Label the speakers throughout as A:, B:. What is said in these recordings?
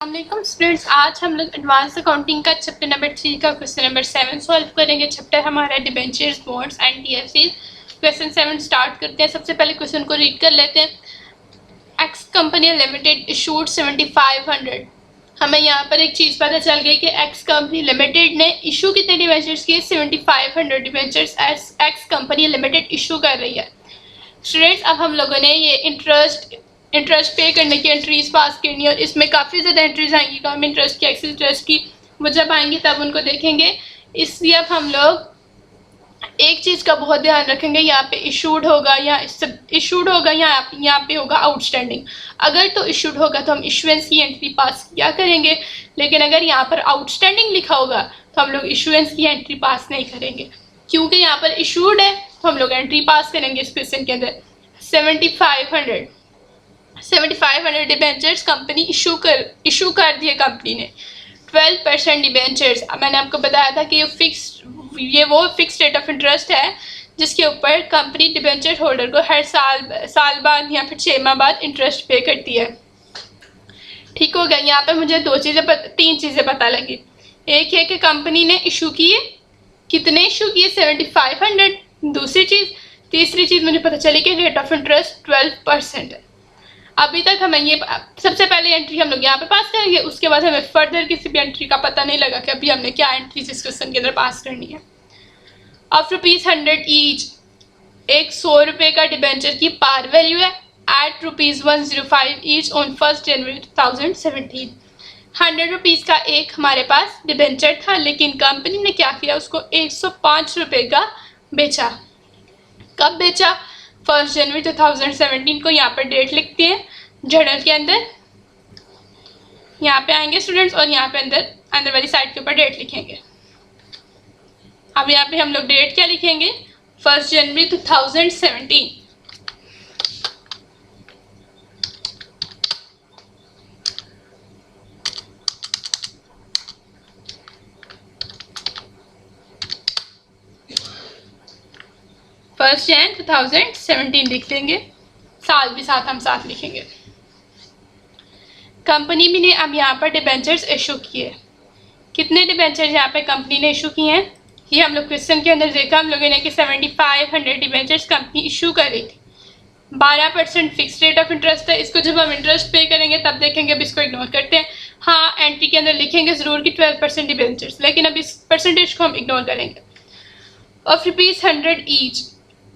A: अस्सलाम स्टूडेंट्स, आज हम लोग एडवांस अकाउंटिंग का चैप्टर नंबर 3 का क्वेश्चन नंबर 7 सॉल्व करेंगे। चैप्टर हमारा debentures, bonds and TFCs. Question 7 start करते हैं। सबसे पहले क्वेश्चन को रीड कर लेते हैं। X company limited issued 7500। हमें यहाँ पर एक चीज़ पता चल गई कि एक्स कंपनी लिमिटेड ने इशू कितने डिबेंचर्स किए? 7500 debentures x company limited issue कर रही है। स्टूडेंट्स, अब हम लोगों ने ये इंटरेस्ट पे करने की एंट्रीज पास करनी है और इसमें काफ़ी ज़्यादा एंट्रीज आएंगी कम इंटरेस्ट की, एक्सेस इंटरेस्ट की। वो जब आएंगी तब उनको देखेंगे। इसलिए अब हम लोग एक चीज़ का बहुत ध्यान रखेंगे, यहाँ पे इशूड होगा या इशूड होगा या यहाँ पे होगा आउटस्टैंडिंग। अगर तो इशूड होगा तो हम इशुएंस की एंट्री पास किया करेंगे, लेकिन अगर यहाँ पर आउटस्टैंडिंग लिखा होगा तो हम लोग इशुएंस की एंट्री पास नहीं करेंगे। क्योंकि यहाँ पर इशूड है तो हम लोग एंट्री पास करेंगे इस क्वेश्चन के अंदर। 7500 डिबेंचर्स कंपनी इशू कर दिए कंपनी ने। 12% डिबेंचर्स, मैंने आपको बताया था कि ये वो फिक्स रेट ऑफ इंटरेस्ट है जिसके ऊपर कंपनी डिबेंचर होल्डर को हर साल बाद या फिर 6 माह बाद इंटरेस्ट पे करती है। ठीक हो गया। यहाँ पे मुझे तीन चीज़ें पता लगी। एक है कि कंपनी ने इशू किए, कितने इशू किए? 7500। तीसरी चीज़ मुझे पता चली कि रेट ऑफ इंटरेस्ट 12% है। अभी तक हमें ये सबसे पहले एंट्री हम लोग यहाँ पे पास करेंगे, उसके बाद हमें फर्दर किसी भी एंट्री का पता नहीं लगा कि अभी हमने क्या एंट्री इस क्वेश्चन के अंदर पास करनी है। ऑफ ₹100 ईच, एक 100 रुपये का डिबेंचर की पार वैल्यू है at ₹105 each on 1 January 2017। 100 rupees का एक हमारे पास डिबेंचर था, लेकिन कंपनी ने क्या किया, उसको 105 रुपये का बेचा। कब बेचा? 1 जनवरी 2017 को। यहाँ पर डेट लिखते हैं जर्नल के अंदर, यहाँ पे आएंगे स्टूडेंट्स और यहाँ पे अंदर वाली साइड के ऊपर डेट लिखेंगे। अब यहाँ पे हम लोग डेट क्या लिखेंगे? 1 जनवरी 2017। फर्स्ट जैन 2017 लिख देंगे, साल भी साथ हम साथ लिखेंगे। कंपनी भी ने अब यहाँ पर डिबेंचर्स इशू किए। कितने डिबेंचर्स यहाँ पे कंपनी ने इशू किए हैं? ये हम लोग क्वेश्चन के अंदर देखा हम लोगों ने कि 7500 डिबेंचर्स कंपनी इशू कर रही थी। 12% फिक्स रेट ऑफ इंटरेस्ट है। इसको जब हम इंटरेस्ट पे करेंगे तब देखेंगे। अब इसको इग्नोर करते हैं। हाँ, एंट्री के अंदर लिखेंगे ज़रूर कि 12% डिबेंचर्स, लेकिन अब इस परसेंटेज को हम इग्नोर करेंगे। ऑफ ₹100 ईच,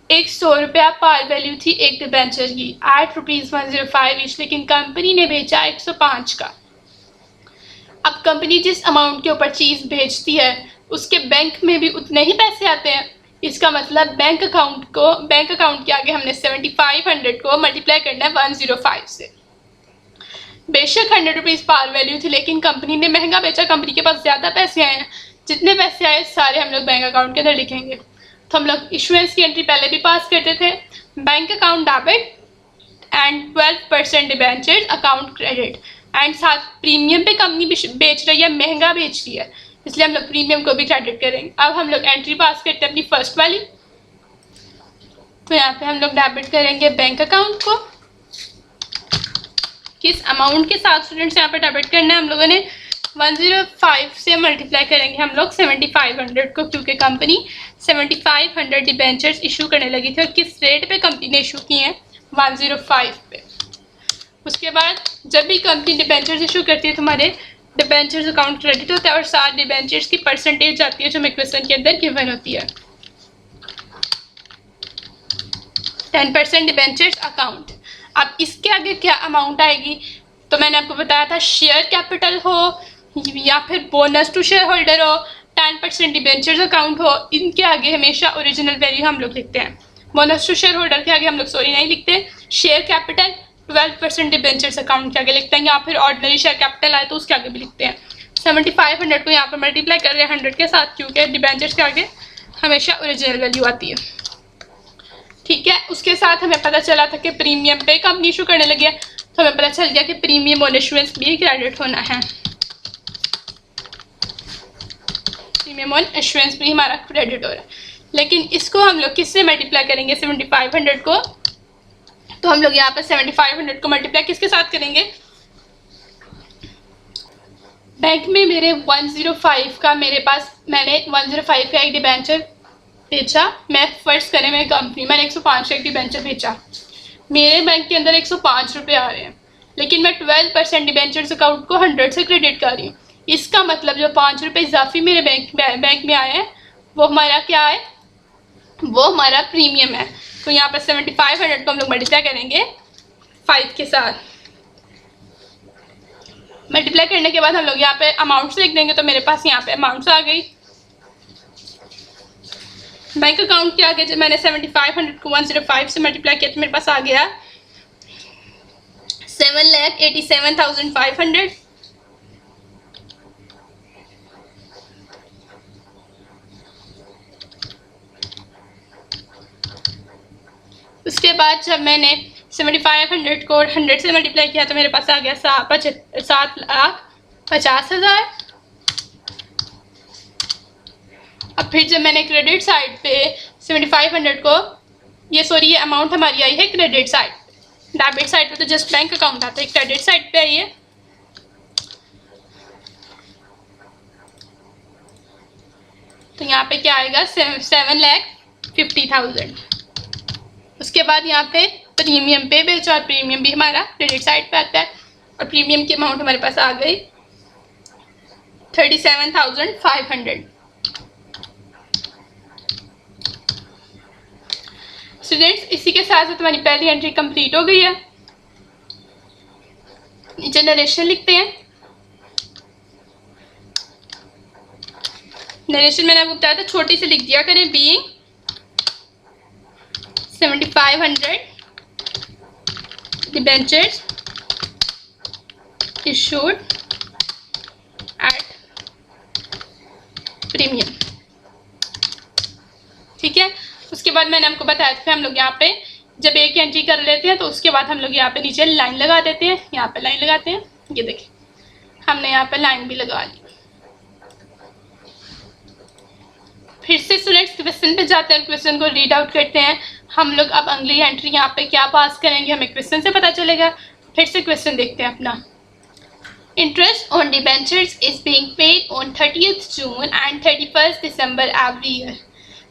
A: एक 100 रुपया पार वैल्यू थी एक डिबेंचर की एट ₹105 ईच, लेकिन कंपनी ने बेचा 105 का। अब कंपनी जिस अमाउंट के ऊपर चीज़ बेचती है उसके बैंक में भी उतने ही पैसे आते हैं। इसका मतलब बैंक अकाउंट के आगे हमने 7500 को मल्टीप्लाई करना है 105 से। बेशक 100 रुपीज़ पार वैल्यू थी, लेकिन कंपनी ने महंगा बेचा, कंपनी के पास ज़्यादा पैसे आए हैं। जितने पैसे आए सारे हम लोग बैंक अकाउंट के अंदर लिखेंगे। तो हम लोग इशुएंस की एंट्री पहले भी पास करते थे। Bank account debit and 12% debentures account credit, and साथ प्रीमियम पे कंपनी बेच रही है, महंगा बेच रही है, इसलिए हम लोग प्रीमियम को भी क्रेडिट करेंगे। अब हम लोग एंट्री पास करते हैं अपनी फर्स्ट वाली। तो यहाँ पे हम लोग डेबिट करेंगे बैंक अकाउंट को। किस अमाउंट के साथ स्टूडेंट्स यहाँ पे डेबिट करना है? हम लोगों ने 105 से मल्टीप्लाई करेंगे हम लोग 7500 को, क्योंकि कंपनी 7500 डिबेंचर्स इशू करने लगी थी। और किस रेट पे कंपनी ने इशू किए हैं? 105 पे। उसके बाद जब भी कंपनी डिबेंचर्स इशू करती है तुम्हारे डिबेंचर्स अकाउंट क्रेडिट होता है और 7 डिबेंचर्स की परसेंटेज आती है जो हमें क्वेश्चन के अंदर गिवन होती है। 10% डिबेंचर्स अकाउंट। अब इसके आगे क्या अमाउंट आएगी? तो मैंने आपको बताया था, शेयर कैपिटल हो या फिर बोनस टू शेयर होल्डर हो, 10% डिबेंचर्स अकाउंट हो, इनके आगे हमेशा ओरिजिनल वैल्यू हम लोग लिखते हैं। बोनस टू शेयर होल्डर के आगे हम लोग नहीं लिखते। शेयर कैपिटल 12% डिबेंचर्स अकाउंट के आगे लिखते हैं, या फिर ऑर्डिनरी शेयर कैपिटल आए तो उसके आगे भी लिखते हैं। 7500 को यहाँ पर मल्टीप्लाई कर रहे हैं 100 के साथ, क्योंकि डिबेंचर्स के आगे हमेशा ओरिजिनल वैल्यू आती है। ठीक है। उसके साथ हमें पता चला था कि प्रीमियम पे कंपनी इशू करने लगी है, तो हमें पता चल गया कि प्रीमियम ऑन इशुएंस भी क्रेडिट होना है। प्रीमियम ऑन इशुएंस भी हमारा क्रेडिट हो रहा है, लेकिन इसको हम लोग किससे मल्टीप्लाई करेंगे? 7500 को। तो हम लोग यहाँ पर 7500 को मल्टीप्लाई किसके साथ करेंगे? बैंक में मेरे 105 का मेरे पास, मैंने 105 का एक डिबेंचर बेचा। मैं फर्स्ट करें मेरी कंपनी, मैंने 105 का एक डिबेंचर बेचा, मेरे बैंक के अंदर 105 रुपये आ रहे हैं, लेकिन मैं 12% डिबेंचर्स अकाउंट को 100 से क्रेडिट कर रही हूँ। इसका मतलब जो 5 रुपये इजाफी मेरे बैंक में आए हैं वो हमारा क्या है, वो हमारा प्रीमियम है। तो यहाँ पर 7500 को हम लोग मल्टीप्लाई करेंगे 5 के साथ। मल्टीप्लाई करने के बाद हम लोग यहाँ पे अमाउंट्स लिख देंगे, तो मेरे पास यहाँ पे अमाउंट्स आ गई। बैंक अकाउंट के आगे जब मैंने 7500 को 105 से मल्टीप्लाई किया तो मेरे पास आ गया 7,87,500। उसके बाद जब मैंने 7500 को 100 से मल्टीप्लाई किया तो मेरे पास आ गया 7,50,000। अब फिर जब मैंने क्रेडिट साइड पे 7500 को, ये अमाउंट हमारी आई है क्रेडिट साइड, डेबिट साइड पे तो जस्ट बैंक अकाउंट आता है, क्रेडिट साइड पे आई है। तो यहाँ पे क्या आएगा 7,50,000। उसके बाद यहाँ पे प्रीमियम पे बेचा, और प्रीमियम भी हमारा क्रेडिट साइड पे आता है, और प्रीमियम की अमाउंट हमारे पास आ गई 37,500। स्टूडेंट्स, इसी के साथ साथ हमारी पहली एंट्री कंप्लीट हो गई है। नीचे नरेशन लिखते हैं। नरेशन मैंने आपको बताया था छोटी से लिख दिया करें। Being 7500 debentures issued at premium. ठीक है। उसके बाद मैंने आपको बताया था हम लोग यहाँ पे जब एक एंट्री कर लेते हैं तो उसके बाद हम लोग यहाँ पे नीचे लाइन लगा देते हैं। यहाँ पे लाइन लगाते हैं, ये देखिए हमने यहाँ पे लाइन भी लगा ली। फिर से स्टूडेंट्स क्वेश्चन पे जाते हैं, क्वेश्चन को रीड आउट करते हैं। हम लोग अब अगली एंट्री यहाँ पे क्या पास करेंगे हमें क्वेश्चन से पता चलेगा। फिर से क्वेश्चन देखते हैं अपना। Interest on debentures is being paid on 30th June and 31st December every year.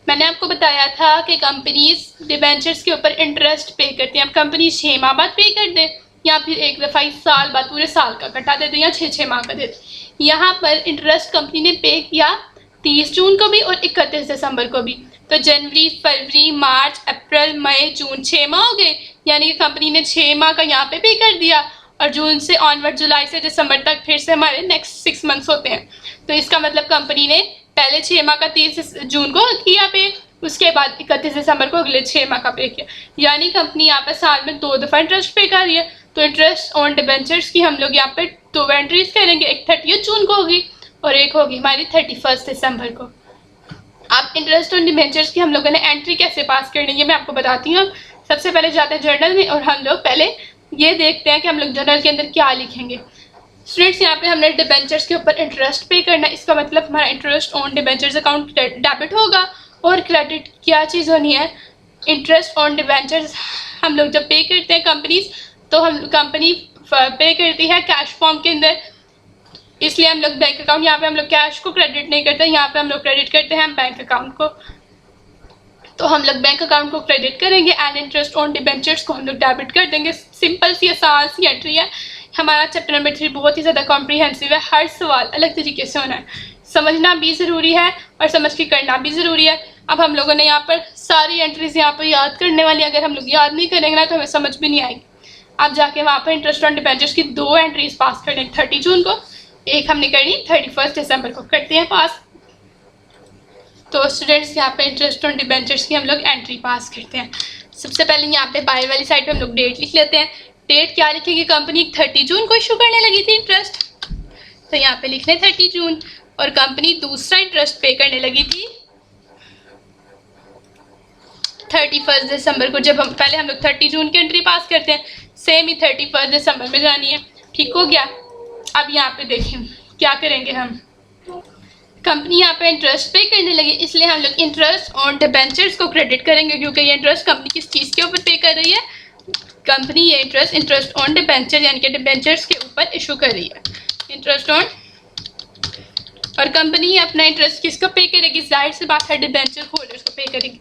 A: मैंने आपको बताया था कि कंपनीज डिबेंचर्स के ऊपर इंटरेस्ट पे करती हैं। अब कंपनी 6 माह बाद पे कर दे या फिर एक दफ़ा इस साल बाद पूरे साल का कटा दे दे या 6 माह का दे दे। यहाँ पर इंटरेस्ट कंपनी ने पे किया 30 जून को भी और 31 दिसंबर को भी। तो जनवरी, फरवरी, मार्च, अप्रैल, मई, जून 6 माह हो गए, यानी कि कंपनी ने 6 माह का यहाँ पे कर दिया, और जून से ऑनवर्ड जुलाई से दिसंबर तक फिर से हमारे नेक्स्ट 6 मंथ्स होते हैं। तो इसका मतलब कंपनी ने पहले 6 माह का 30 जून को किया पे, उसके बाद 31 दिसंबर को अगले 6 माह का पे किया, यानी कंपनी यहाँ पे साल में 2 दफ़ा इंटरेस्ट पे कर रही है। तो इंटरेस्ट ऑन डिबेंचर्स की हम लोग यहाँ पे 2 एंट्रीज करेंगे, एक 30 जून को होगी और एक होगी हमारी 31 दिसंबर को। अब इंटरेस्ट ऑन डिबेंचर्स की हम लोगों ने एंट्री कैसे पास करनी है मैं आपको बताती हूँ। सबसे पहले जाते हैं जर्नल में और हम लोग पहले ये देखते हैं कि हम लोग जर्नल के अंदर क्या लिखेंगे। स्टूडेंट्स, यहाँ पे हमने डिबेंचर्स के ऊपर इंटरेस्ट पे करना है, इसका मतलब हमारा interest on debentures account debit होगा, और क्रेडिट क्या चीज़ होनी है, इंटरेस्ट ऑन डिबेंचर्स। हम लोग जब पे करते हैं कंपनीज, तो हम कंपनी पे करती है कैश फॉर्म के अंदर, इसलिए हम लोग बैंक अकाउंट, यहाँ पे हम लोग कैश को क्रेडिट नहीं करते, यहाँ पे हम लोग क्रेडिट करते हैं बैंक अकाउंट को। तो हम लोग बैंक अकाउंट को क्रेडिट करेंगे एंड इंटरेस्ट ऑन डिबेंचर्स को हम लोग डेबिट कर देंगे। सिंपल सी आसान सी एंट्री है। हमारा चैप्टर नंबर 3 बहुत ही ज़्यादा कॉम्प्रिहेंसिव है, हर सवाल अलग तरीके से होना है, समझना भी ज़रूरी है और समझ के करना भी ज़रूरी है। अब हम लोगों ने यहाँ पर सारी एंट्रीज यहाँ पर याद करने वाली, अगर हम लोग याद नहीं करेंगे ना तो हमें समझ भी नहीं आएगी। अब जाके वहाँ पर इंटरेस्ट ऑन डिबेंचर्स की 2 एंट्रीज पास कर देंगे, 30 जून को, एक हमने करनी 31 दिसंबर को, करते हैं पास। तो स्टूडेंट्स, यहाँ पे इंटरेस्ट ऑन डिबेंचर्स की हम लोग एंट्री पास करते हैं। सबसे पहले यहाँ पे बाय वाली साइड पे हम लोग डेट लिख लेते हैं। डेट क्या लिखेंगे, कंपनी 30 जून को इशू करने लगी थी इंटरेस्ट, तो यहाँ पे लिख लें 30 जून, और कंपनी दूसरा इंटरेस्ट पे करने लगी थी 31 दिसंबर को। जब हम पहले हम लोग 30 जून की एंट्री पास करते हैं, सेम ही 31 दिसंबर में जानी है। ठीक हो गया। अब यहाँ पे देखें क्या करेंगे हम, कंपनी यहाँ पे इंटरेस्ट पे करने लगी, इसलिए हम लोग इंटरेस्ट ऑन डिबेंचर्स को क्रेडिट करेंगे, क्योंकि ये इंटरेस्ट कंपनी किस चीज़ के ऊपर पे कर रही है, कंपनी ये इंटरेस्ट ऑन डिबेंचर यानी कि डिबेंचर्स के ऊपर इशू कर रही है। इंटरेस्ट ऑन और कंपनी अपना इंटरेस्ट किसको पे करेगी? जाहिर सी बात है डिबेंचर होल्डर्स को पे करेगी।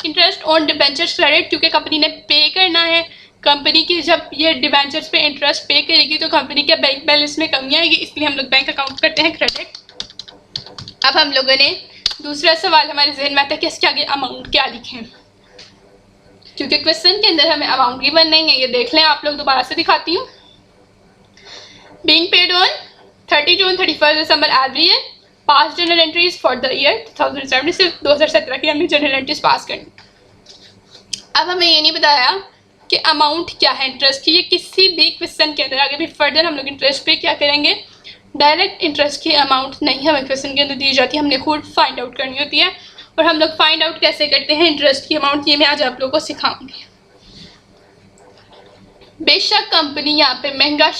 A: इंटरेस्ट ऑन डिबेंचर्स क्रेडिट, क्योंकि कंपनी ने पे करना है। कंपनी की जब ये डिबेंचर्स पे इंटरेस्ट पे करेगी तो कंपनी के बैंक बैलेंस में कमी आएगी, इसलिए हम लोग बैंक अकाउंट करते हैं क्रेडिट। अब हम लोगों ने दूसरा सवाल हमारे जहन में आता है कि इसके आगे अमाउंट क्या लिखें, क्योंकि क्वेश्चन के अंदर हमें अमाउंट गिवन नहीं है। ये देख लें, आप लोग दोबारा से दिखाती हूँ। Being paid on 30 June 31 December every year, pass journal entries for the year 2017, सिर्फ 2017 की हमने जर्नल एंट्रीज पास करनी। अब हमें ये नहीं बताया कि अमाउंट क्या है इंटरेस्ट की। ये किसी भी क्वेश्चन के अंदर आगे भी फर्दर हम लोग इंटरेस्ट पे क्या करेंगे, डायरेक्ट इंटरेस्ट की अमाउंट नहीं हमें क्वेश्चन के अंदर दी जाती, हमने खुद फाइंड आउट करनी होती है। और हम लोग फाइंड आउट कैसे करते हैं इंटरेस्ट की अमाउंट, ये मैं आज आप लोगों को सिखाऊंगी। बेशक कंपनी यहाँ पे महंगा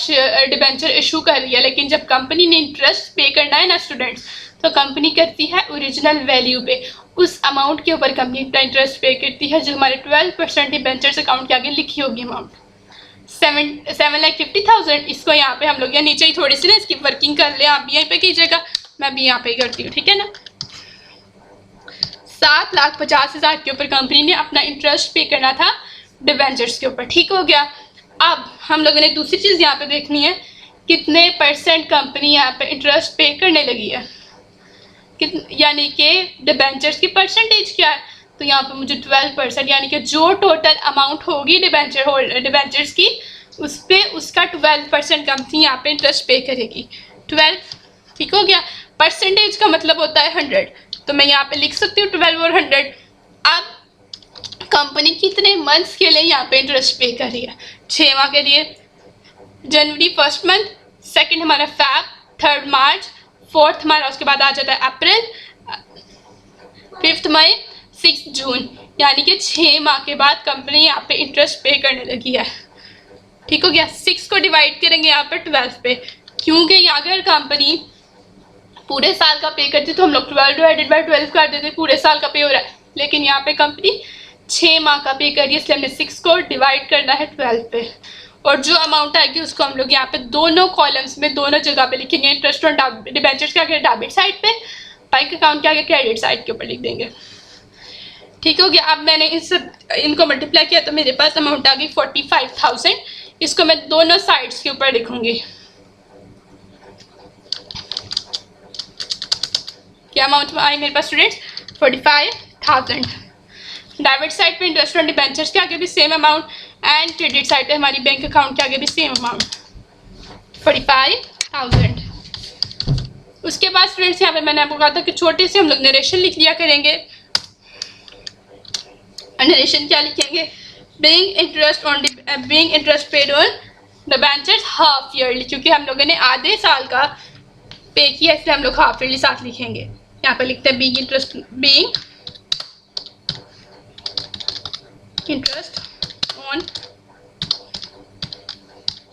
A: डिबेंचर इशू कर रही है, लेकिन जब कंपनी ने इंटरेस्ट पे करना है ना स्टूडेंट्स, तो कंपनी करती है ओरिजिनल वैल्यू पे, उस अमाउंट के ऊपर कंपनी का इंटरेस्ट पे करती है जो हमारे 12% डिबेंचर्स अकाउंट के आगे लिखी होगी अमाउंट 7,50,000। इसको यहाँ पे हम लोग या नीचे ही थोड़ी सी ना इसकी वर्किंग कर ले, आप भी यहीं पे कीजिएगा, मैं भी यहाँ पे करती हूँ, ठीक है ना। 7,50,000 के ऊपर कंपनी ने अपना इंटरेस्ट पे करना था डिबेंचर्स के ऊपर, ठीक हो गया। अब हम लोगों ने दूसरी चीज़ यहाँ पे देखनी है, कितने परसेंट कंपनी यहाँ पे इंटरेस्ट पे करने लगी है, यानी कि डिबेंचर्स की परसेंटेज क्या है। तो यहाँ पे मुझे 12%, यानी कि जो टोटल अमाउंट होगी डिबेंचर्स की उस पर उसका 12% कंपनी यहाँ पे इंटरेस्ट पे करेगी। 12, ठीक हो गया। परसेंटेज का मतलब होता है 100, तो मैं यहाँ पे लिख सकती हूँ 12 और 100। अब कंपनी कितने मंथ्स के लिए यहाँ पे इंटरेस्ट पे कर रही है? 6 माह के लिए। जनवरी फर्स्ट मंथ, सेकंड हमारा फैब, थर्ड मार्च, फोर्थ हमारा उसके बाद आ जाता है अप्रैल, 5 मई, 6 जून, यानी कि 6 माह के बाद कंपनी यहाँ पे इंटरेस्ट पे करने लगी है, ठीक हो गया। 6 को डिवाइड करेंगे यहाँ पे 12 पे, क्योंकि यहाँ अगर कंपनी पूरे साल का पे करती तो हम लोग 12 डिवाइडेड बाई 12 कर देते, पूरे साल का पे हो रहा है। लेकिन यहाँ पे कंपनी 6 माह का पे कर रही है, इसलिए हमने 6 को डिवाइड करना है 12 पे, और जो अमाउंट आएगी उसको हम लोग यहाँ पे दोनों कॉलम्स में दोनों जगह पे लिखेंगे। इंटरेस्ट ऑन डिबेंचर्स के आगे डेबिट साइड पे, बैंक अकाउंट के आगे क्रेडिट साइड के ऊपर लिख देंगे, ठीक हो गया। अब मैंने इनको मल्टीप्लाई किया तो मेरे पास अमाउंट आ गई 45,000। इसको मैं दोनों साइड्स के ऊपर लिखूंगी। क्या अमाउंट आई मेरे पास स्टूडेंट्स? 45,000। डेबिट साइड पे इंटरेस्ट ऑन डिबेंचर्स के आगे भी same amount, and credit side पे हमारी बैंक अकाउंट के आगे भी सेम अमाउंट 45,000। उसके बाद स्टूडेंट्स यहाँ पे मैंने आपको कहा था कि छोटे से हम लोग नरेशन लिख लिया करेंगे। नरेशन क्या लिखेंगे? Being interest paid on debentures half yearly, क्योंकि हम लोगों ने आधे साल का पे किया इसलिए हम लोग हाफ ईयरली साथ लिखेंगे। यहाँ पे लिखते हैं being interest on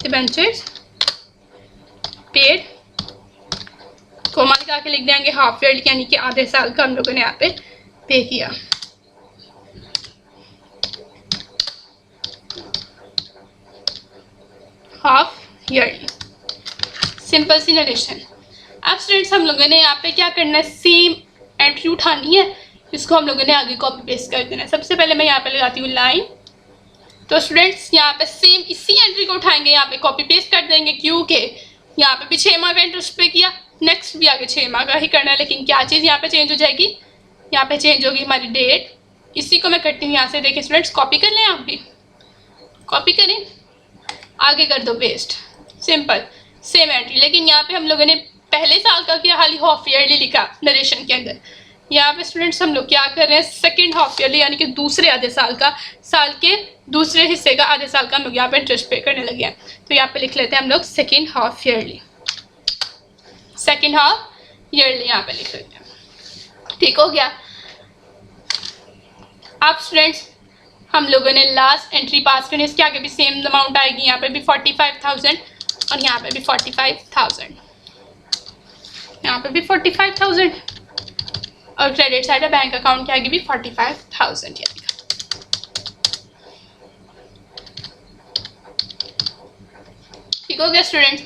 A: debentures paid, comma लगा के लिख देंगे हाफ ईयरली, यानी कि आधे साल का हम लोगों ने यहाँ पे किया। हाफ ईयरली, सिंपल सी नरेशन। अब स्टूडेंट्स हम लोगों ने यहाँ पे क्या करना है, सेम एंट्री उठानी है, इसको हम लोगों ने आगे कॉपी पेस्ट कर देना है। सबसे पहले मैं यहाँ पे लगाती हूँ लाइन, तो स्टूडेंट्स यहाँ पे सेम इसी एंट्री को उठाएंगे, यहाँ पे कॉपी पेस्ट कर देंगे, क्योंकि यहाँ पे भी 6 माह का इंटरेस्ट पे किया, नेक्स्ट भी आगे 6 माह का ही करना है। लेकिन क्या चीज़ यहाँ पे चेंज हो जाएगी, यहाँ पे चेंज होगी हमारी डेट। इसी को मैं करती हूँ यहाँ से, देखिए स्टूडेंट्स कॉपी कर लें, आप भी कॉपी करें, आगे कर दो पेस्ट, सिंपल सेम एंट्री। लेकिन यहाँ पे हम लोगों ने पहले साल का किया, हाली हाफ ईयरली लिखा नरेशन के अंदर। यहाँ पे स्टूडेंट्स हम लोग क्या कर रहे हैं, सेकंड हाफ ईयरली, यानी कि दूसरे आधे साल का, साल के दूसरे हिस्से का आधे साल का हम लोग यहाँ पे इंटरेस्ट पे करने लगे हैं। तो यहाँ पे लिख लेते हैं हम लोग second half yearly, second half yearly यहाँ पे लिख लेते हैं, ठीक हो गया। अब स्टूडेंट्स हम लोगों ने लास्ट एंट्री पास करनी, इसके आगे भी सेम अमाउंट आएगी, यहाँ पे भी 45,000 और यहाँ पे भी 45,000, यहाँ पे भी 45,000, और क्रेडिट साइड बैंक अकाउंट के आगे भी 45,000 आएगा। ठीक हो गया स्टूडेंट्स।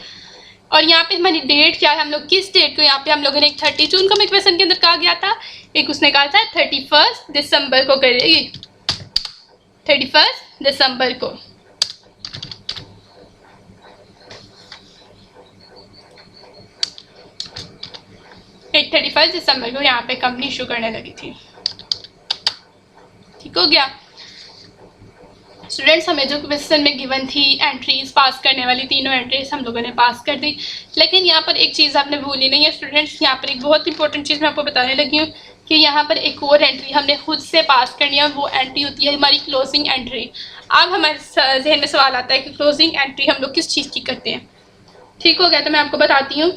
A: और यहाँ पे हमारी डेट क्या है, हम लोग किस डेट को, यहाँ पे हम लोगों ने एक 30 जून को हमें क्वेश्चन के अंदर कहा गया था, एक उसने कहा था 31 दिसंबर को करेगी, 31 दिसंबर को। एक 31 दिसंबर को यहाँ पे कंपनी इशू करने लगी थी। ठीक हो गया स्टूडेंट्स, हमें जो क्वेश्चन में गिवन थी एंट्रीज पास करने वाली, तीनों एंट्रीज हम लोगों ने पास कर दी। लेकिन यहाँ पर एक चीज़ आपने भूली नहीं है स्टूडेंट्स, यहाँ पर एक बहुत इंपॉर्टेंट चीज़ मैं आपको बताने लगी हूँ कि यहाँ पर एक और एंट्री हमने खुद से पास करनी है, वो एंट्री होती है हमारी क्लोजिंग एंट्री। अब हमारे जहन में सवाल आता है कि क्लोजिंग एंट्री हम लोग किस चीज़ की करते हैं। ठीक हो गया, तो मैं आपको बताती हूँ।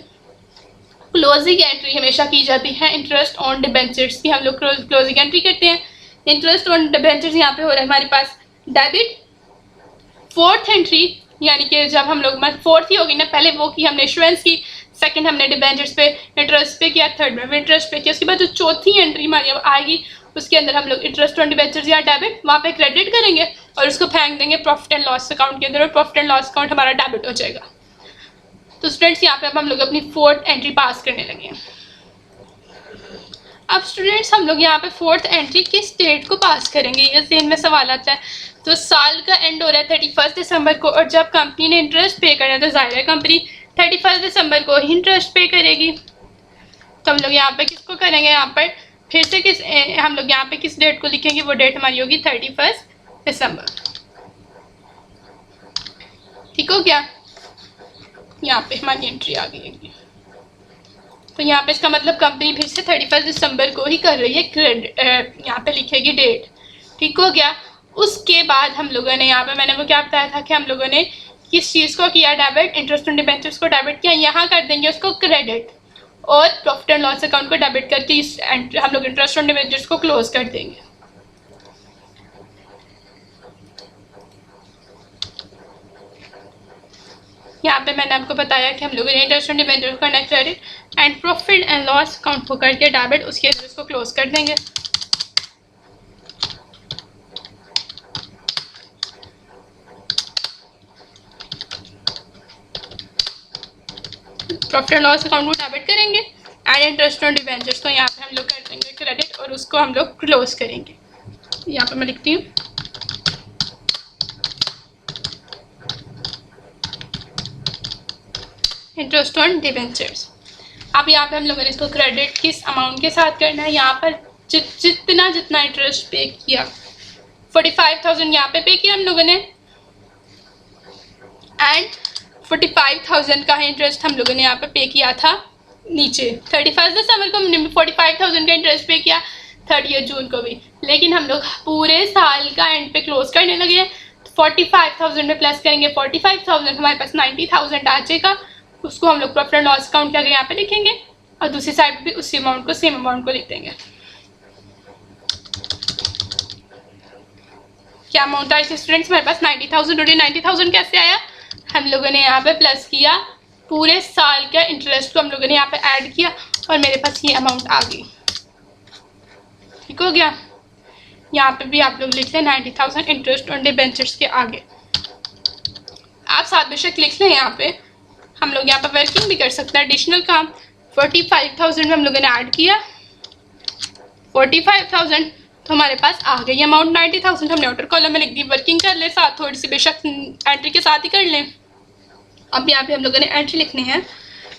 A: क्लोजिंग एंट्री हमेशा की जाती है इंटरेस्ट ऑन डिबेंचर्स की, हम लोग क्लोजिंग एंट्री करते हैं। इंटरेस्ट ऑन डिबेंचर्स यहाँ पे हो रहा है हमारे पास डेबिट। फोर्थ एंट्री यानी कि जब हम लोग फोर्थ ही होगी ना, पहले वो की हमने इशुएंस की, सेकंड हमने डिबेंचर्स पे इंटरेस्ट पे किया, थर्ड में इंटरेस्ट पे किया। उसके बाद जो चौथी एंट्री हमारी अब आएगी उसके अंदर हम लोग इंटरेस्ट ऑन डिबेंचर्स या डेबिट वहाँ पे क्रेडिट करेंगे और उसको फेंक देंगे प्रॉफिट एंड लॉस अकाउंट के अंदर, और प्रॉफिट एंड लॉस अकाउंट हमारा डेबिट हो जाएगा। तो स्टूडेंट्स यहाँ पे अब हम लोग अपनी फोर्थ एंट्री पास करने लगे हैं। अब स्टूडेंट्स हम लोग यहाँ पे फोर्थ एंट्री किस डेट को पास करेंगे, ये ज़हन में सवाल आता है। तो साल का एंड हो रहा है 31 दिसंबर को, और जब कंपनी ने इंटरेस्ट पे करना है तो जाहिर है कंपनी 31 दिसंबर को ही इंटरेस्ट पे करेगी। तो हम लोग यहाँ पे किसको करेंगे, यहाँ पर फिर से हम लोग यहाँ पे किस डेट को लिखेंगे, वो डेट हमारी होगी 31 दिसंबर। ठीक हो गया, यहाँ पे हमारी एंट्री आ गई है। तो यहाँ पे इसका मतलब कंपनी फिर से 31 दिसंबर को ही कर रही है क्रेडिट, यहाँ पे लिखेगी डेट। ठीक हो गया, उसके बाद हम लोगों ने यहाँ पे मैंने वो क्या बताया था कि हम लोगों ने किस चीज़ को किया डेबिट, इंटरेस्ट ऑन डिबेंचर्स को डेबिट किया, यहाँ कर देंगे उसको क्रेडिट, और प्रॉफिट एंड लॉस अकाउंट को डेबिट करके इस हम लोग इंटरेस्ट ऑन डिबेंचर्स को क्लोज कर देंगे। यहाँ पे मैंने आपको बताया कि हम लोगों ने इंटरेस्ट ऑन डिबेंचर्स को करना credit and profit and loss account को करके डेबिट, उसके अंदर इसको क्लोज कर देंगे। प्रॉफिट एंड लॉस अकाउंट को डेबिट करेंगे एंड इंटरेस्ट ऑन डिबेंचर्स को यहाँ पे हम लोग कर देंगे क्रेडिट, और उसको हम लोग क्लोज करेंगे। यहाँ पे मैं लिखती हूँ इंटरेस्ट ऑन डिबेंचर्स। अब यहाँ पे हम लोगों ने इसको क्रेडिट किस अमाउंट के साथ करना है, यहाँ पर जितना इंटरेस्ट पे किया 45,000 यहाँ पे किया हम लोगों ने, एंड 45,000 का इंटरेस्ट हम लोगों ने यहाँ पे किया था नीचे। 31 दिसंबर को हमने 45,000 का इंटरेस्ट पे किया, 30 जून को भी, लेकिन हम लोग पूरे साल का एंड पे क्लोज करने लगे। 45,000 में प्लस करेंगे 45,000, हमारे पास 90,000 आ जाएगा, उसको हम लोग प्रॉफिट एंड लॉस अकाउंट के आगे यहाँ पे लिखेंगे, और दूसरी साइड पे भी उसी अमाउंट को सेम अमाउंट को लिख देंगे। क्या अमाउंट आई थी स्टूडेंट्स, हमारे पास 90,000 और 90,000 कैसे आया, हम लोगों ने यहाँ पे प्लस किया, पूरे साल का इंटरेस्ट को हम लोगों ने यहाँ पे ऐड किया, और मेरे पास ये अमाउंट आ गई। ठीक हो गया, यहाँ पे भी आप लोग लिख लें 90,000 इंटरेस्ट ऑन डिबेंचर्स के आगे। आप साथ बेशक लिख लें, यहाँ पे हम लोग यहाँ पे वर्किंग भी कर सकते हैं, एडिशनल काम। 45,000 में हम लोगों ने ऐड किया 45,000, तो हमारे पास आ गई अमाउंट 90,000, हमने आउटर कॉलम में लिख दी। वर्किंग कर ले साथ, थोड़ी सी बेशक एंट्री के साथ ही कर लें। अब यहाँ पे हम लोगों ने एंट्री लिखनी है,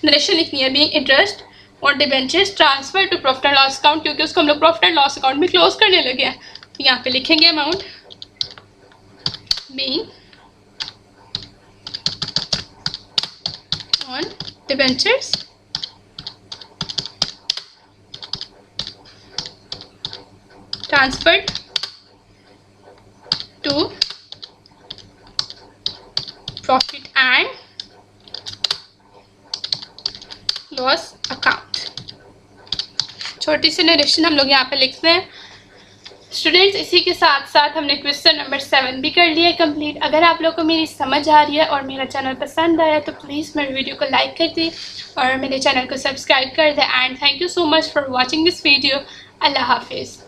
A: नरेशन लिखनी है being interest on debentures transfer to profit and loss account, क्योंकि उसको हम लोग प्रॉफिट एंड लॉस अकाउंट में क्लोज करने लगे हैं। तो यहाँ पे लिखेंगे amount being on debentures transferred to profit and loss account. छोटी सी नरेशन हम लोग यहाँ पे लिखते हैं। स्टूडेंट्स, इसी के साथ साथ हमने क्वेश्चन नंबर 7 भी कर लिया है कंप्लीट। अगर आप लोगों को मेरी समझ आ रही है और मेरा चैनल पसंद आया तो प्लीज़ मेरे वीडियो को लाइक कर दें और मेरे चैनल को सब्सक्राइब कर दें। And thank you so much for watching this video. अल्लाह हाफिज़।